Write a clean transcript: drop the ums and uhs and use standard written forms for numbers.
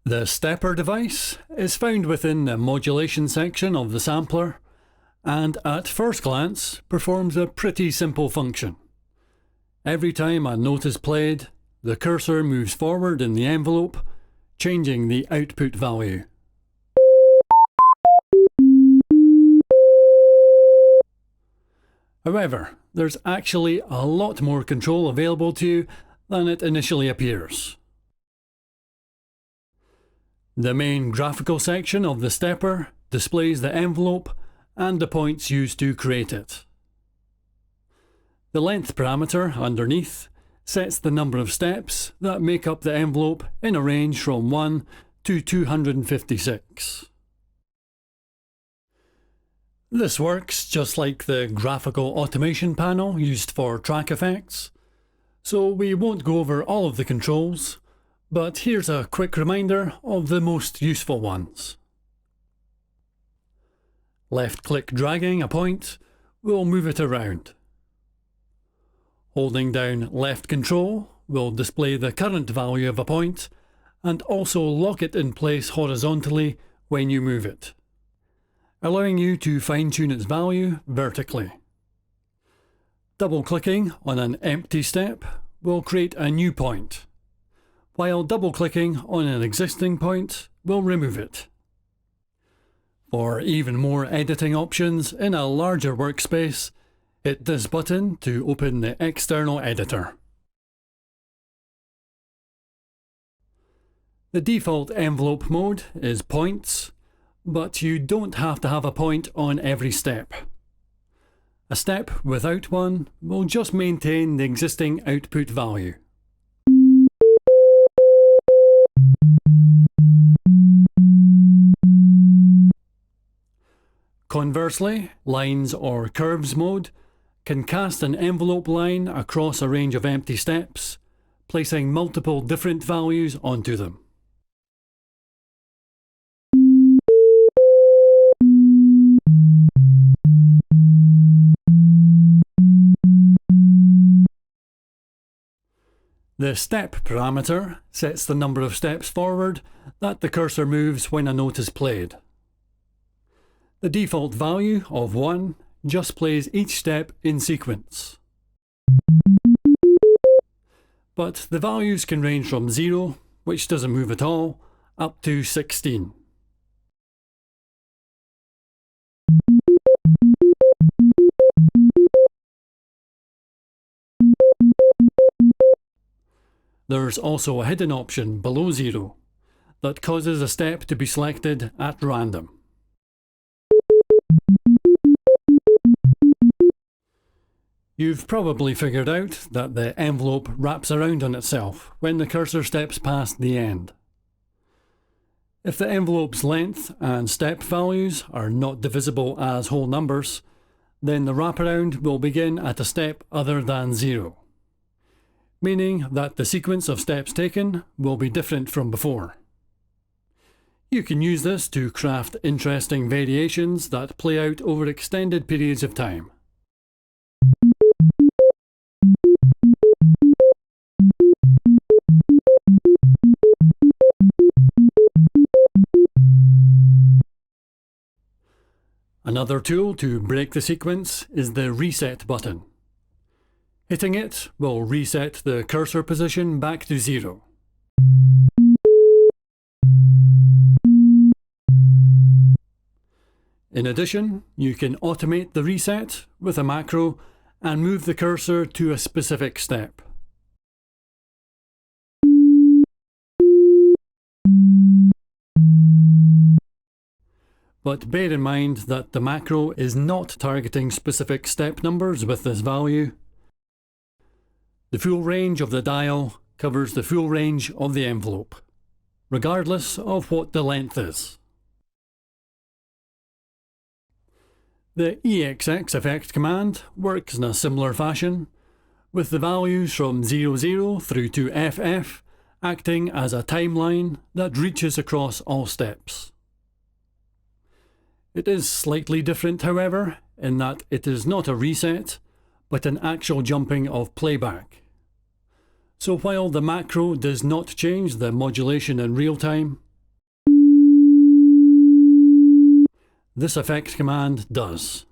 The stepper device is found within the modulation section of the sampler, and at first glance performs a pretty simple function. Every time a note is played, the cursor moves forward in the envelope, changing the output value. However, there's actually a lot more control available to you than it initially appears. The main graphical section of the stepper displays the envelope and the points used to create it. The length parameter underneath sets the number of steps that make up the envelope in a range from 1 to 256. This works just like the graphical automation panel used for track effects, so we won't go over all of the controls, but here's a quick reminder of the most useful ones. Left-click dragging a point will move it around. Holding down left control will display the current value of a point and also lock it in place horizontally when you move it, allowing you to fine-tune its value vertically. Double-clicking on an empty step will create a new point, while double-clicking on an existing point will remove it. For even more editing options in a larger workspace, hit this button to open the external editor. The default envelope mode is points, but you don't have to have a point on every step. A step without one will just maintain the existing output value. Conversely, lines or curves mode can cast an envelope line across a range of empty steps, placing multiple different values onto them. The step parameter sets the number of steps forward that the cursor moves when a note is played. The default value of 1 just plays each step in sequence. But the values can range from 0, which doesn't move at all, up to 16. There's also a hidden option below 0 that causes a step to be selected at random. You've probably figured out that the envelope wraps around on itself when the cursor steps past the end. If the envelope's length and step values are not divisible as whole numbers, then the wraparound will begin at a step other than 0, meaning that the sequence of steps taken will be different from before. You can use this to craft interesting variations that play out over extended periods of time. Another tool to break the sequence is the reset button. Hitting it will reset the cursor position back to 0. In addition, you can automate the reset with a macro and move the cursor to a specific step. But bear in mind that the macro is not targeting specific step numbers with this value. The full range of the dial covers the full range of the envelope, regardless of what the length is. The EXX effect command works in a similar fashion, with the values from 00 through to FF acting as a timeline that reaches across all steps. It is slightly different, however, in that it is not a reset, but an actual jumping of playback. So while the macro does not change the modulation in real time, this effect command does.